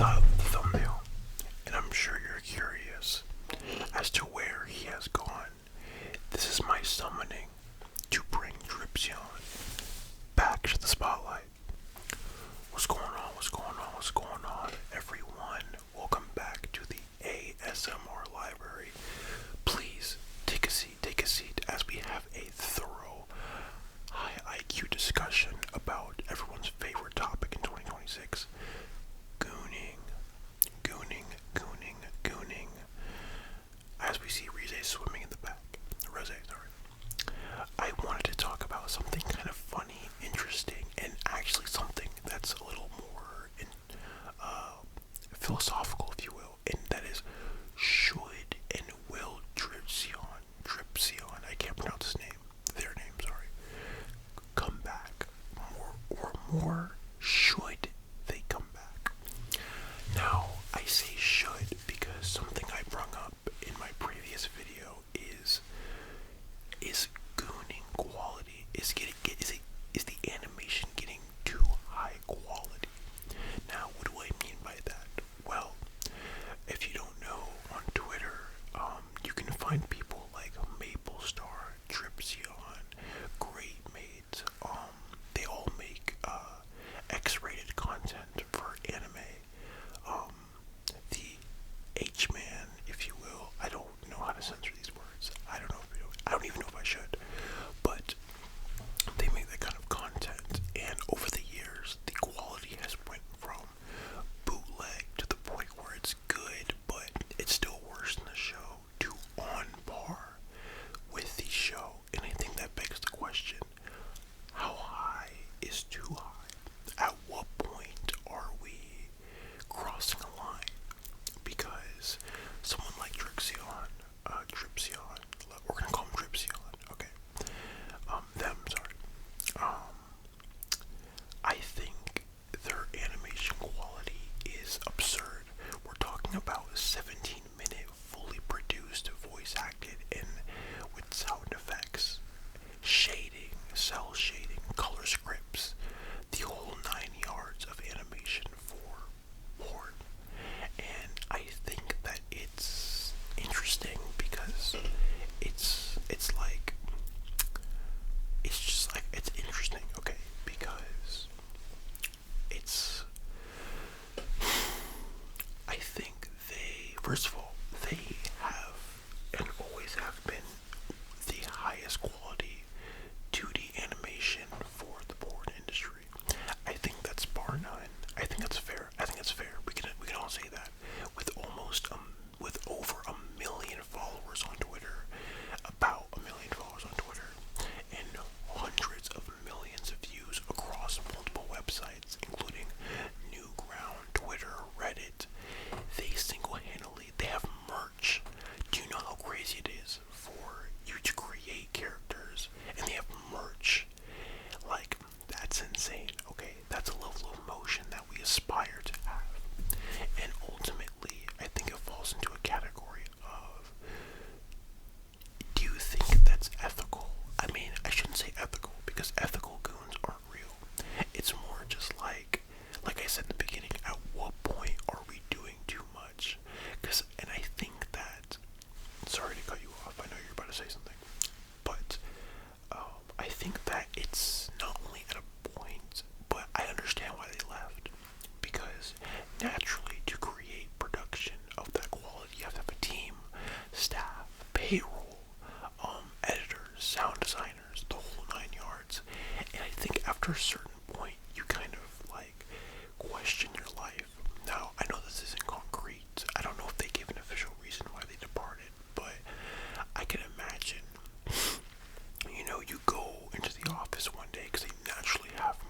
the thumbnail, and I'm sure you're curious as to where he has gone. This is my summoning to bring Dripion back to the spotlight. What's going on? What's going on? What's going on, everyone? Welcome back to the ASMR library. Please take a seat as we have a thorough, high IQ discussion about everyone's favorite topic in 2026. Gooning. As we see Rize swimming in the back. Rose, sorry. I wanted to talk about something kind of funny, interesting, and actually something that's a little more philosophical, if you will, and that is, should and will Dripxion, I can't pronounce his name, their name, sorry, come back? More, should they come back? Now, I say should because something I brought up in my previous video is gooning quality. Is the animation getting too high quality? Now, what do I mean by that? Well, if you don't know, on Twitter, you can find people like MapleStar, Dripxion, Great Mate. They all make X-rated content for anime. The H-man, if you will. I don't know how to censor these words. I don't even know if I should. But they make that kind of content, and over the years, the quality has went from bootleg to the point where it's good, but it's still worse than the show, to on par with the show. And I think that begs the question, how high is too high? At what point are we crossing a line? Because someone like Dripxion, we're gonna call him Dripxion, okay? I think their animation quality is absurd. We're talking about a 17-minute fully produced, voice acted, and with sound effects, shading, cell shading, color scripts, the whole 9 yards of animation for porn. And I think that it's interesting because it's interesting, okay, because I think first of all, they have and always have been the highest quality 2D animation for the porn industry. I think that's bar none. I think that's fair. We can all say that. With over 1 million followers on Twitter, about 1 million followers on Twitter, and hundreds of millions of views across multiple websites, including Newground, Twitter, Reddit. They have merch. Do you know how crazy it is for you to create characters and they have merch? Like, that's insane, okay? That's a level of emotion that we aspire to have. And ultimately, I think it falls into a category of, do you think that's ethical? I mean, I shouldn't say ethical, because ethical goons aren't real. It's more just like I said in the beginning, at what point are we doing too much? And I think that, sorry to cut you off, I know you're about to say something, but I think that it's not only at a point, but I understand why they left. Because naturally, to create production of that quality, you have to have a team, staff, payroll, editors, sound designers, the whole 9 yards. And I think after a certain point, you kind of question your life. Now, I know this isn't concrete. I don't know if they give an official reason why they departed, but I can imagine, you go into the office one day, because they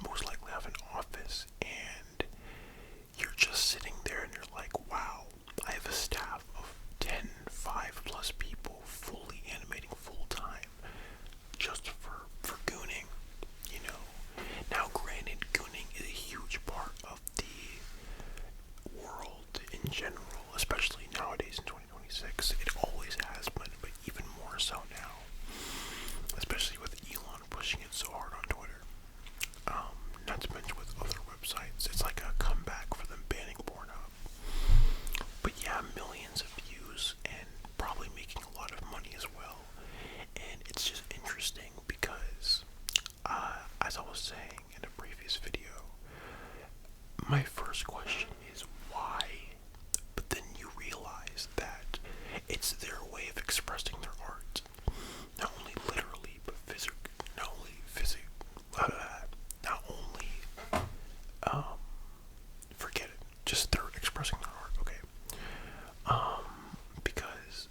most likely have an office, and you're just sitting there and you're like, wow, I have a staff of 5+ people fully animating full time just for gooning, Now, as I was saying in a previous video, my first question is why? But then you realize that it's their way of expressing their art. Not only literally, but not only, forget it, just they're expressing their art, okay? Because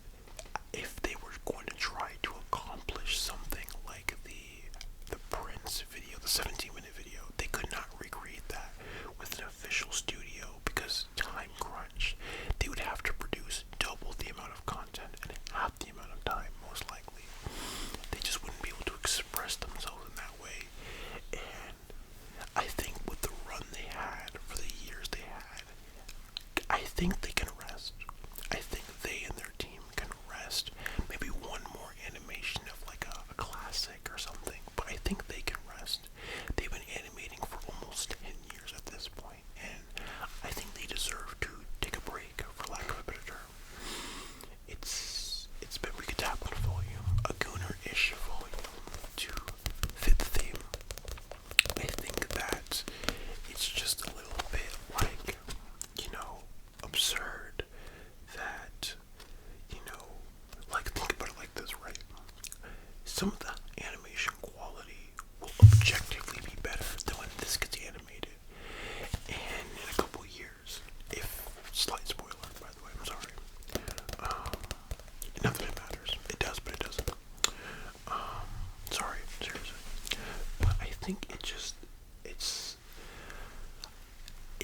if they were going to try to accomplish something like the Prince video, the 17-minute video, they could not recreate that with an official studio because time crunch. They would have to produce double the amount of content in half the amount of time, most likely. They just wouldn't be able to express themselves in that way. And I think with the run they had, for the years they had, I think they can rest. I think they and their team can rest. Maybe one more animation of like a classic or something, but I think they can rest. They've been animating for almost 10 years at this point, and I think they deserve to take a break, for lack of a better term. It's been, we could tap on volume, a Gooner-ish volume to fit the theme. I think that it's just a little bit like, absurd that, like, think about it like this, right? Some of the animation quality will objectively be better than when this gets animated. And in a couple years, if, slight spoiler, by the way, I'm sorry. Not that it matters. It does, but it doesn't. Sorry, seriously. But I think it's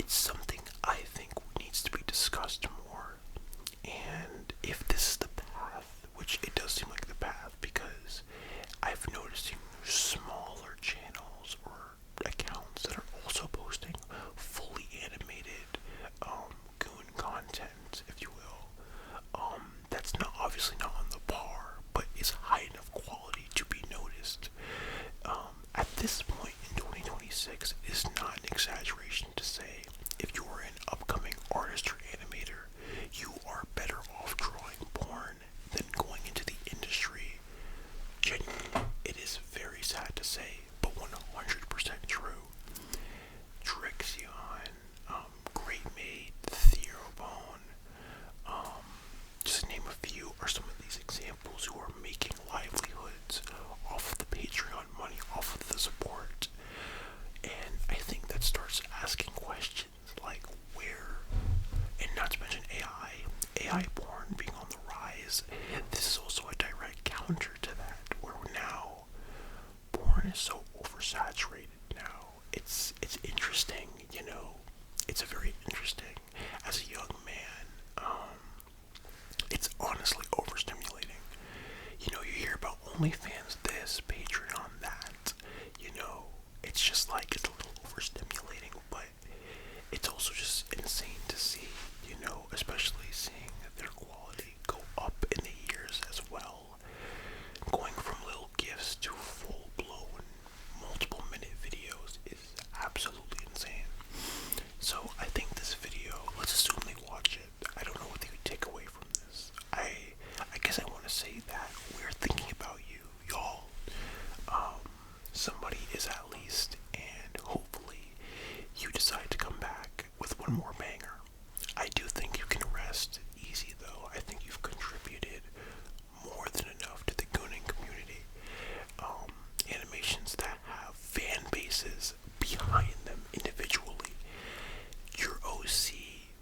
something I think needs to be discussed more. And if this is the path, which it does seem like the path, because I've noticed smaller channels or accounts that are also posting fully animated goon content, if you will. That's not obviously not on the par, but is high enough quality to be noticed. At this point in 2026, it is not an exaggeration to say if you are an upcoming artist or animator, you are better off drawing porn than going into the industry. Genuinely, it is very sad to say, but 100% true. Derpxion, Great Mate, Theobone, just to name a few, are some of these examples who are making livelihoods off of the Patreon money, off of the support. And I think that starts asking questions like where, and not to mention AI porn being on the rise. This is also a direct counter to that, where now porn is so oversaturated now. It's interesting, it's very interesting. As a young man, it's honestly overstimulating. You hear about OnlyFans this, Patreon that, it's just like, it's a little overstimulating, but it's also just insane to see, especially seeing their quality go up in the years as well. Going from little GIFs to full-blown, multiple-minute videos is absolutely insane. So I think this video, let's assume they watch it. I don't know what they would take away from this. I guess I want to say that we're thinking about you, y'all. Somebody is at least, and hopefully you decide to come back with one more banger. I do think you can rest easy though. I think you've contributed more than enough to the gooning community. Animations that have fan bases behind them individually. Your OC,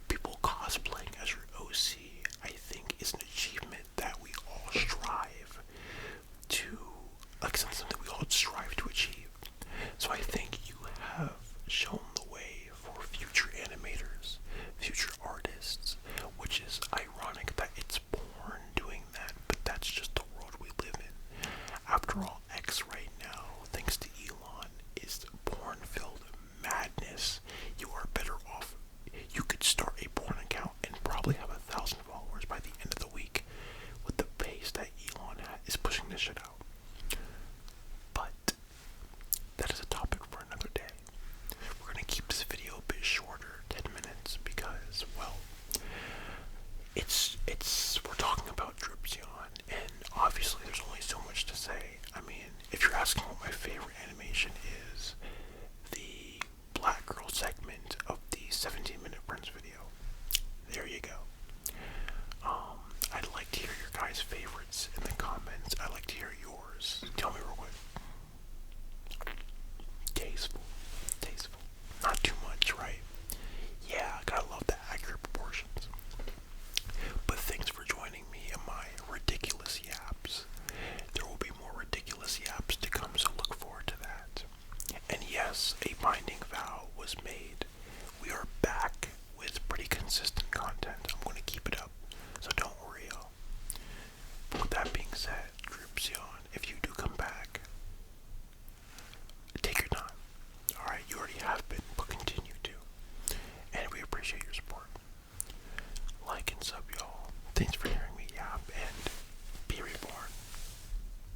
people cosplaying as your OC, I think is an achievement that we all strive to, like something we all strive to achieve. So I think you have shown the way for future animators, future artists, which is ironic that it's porn doing that, but that's just the world we live in. After all, X right now, thanks to Elon, is porn-filled madness. You are better off. You could start a porn account and probably have 1,000 followers by the end of the week with the pace that Elon is pushing this shit out. But that is a topic for another day. We're going to keep this video a bit shorter, 10 minutes, because, well, we're talking about Dripion, and obviously there's only so much to say. I mean, if you're asking what my favorite animation is, since a binding vow was made, we are back with pretty consistent content. I'm going to keep it up, so don't worry, y'all. But with that being said, Dripion, if you do come back, take your time. Alright, you already have been, but continue to. And we appreciate your support. Like and sub, y'all. Thanks for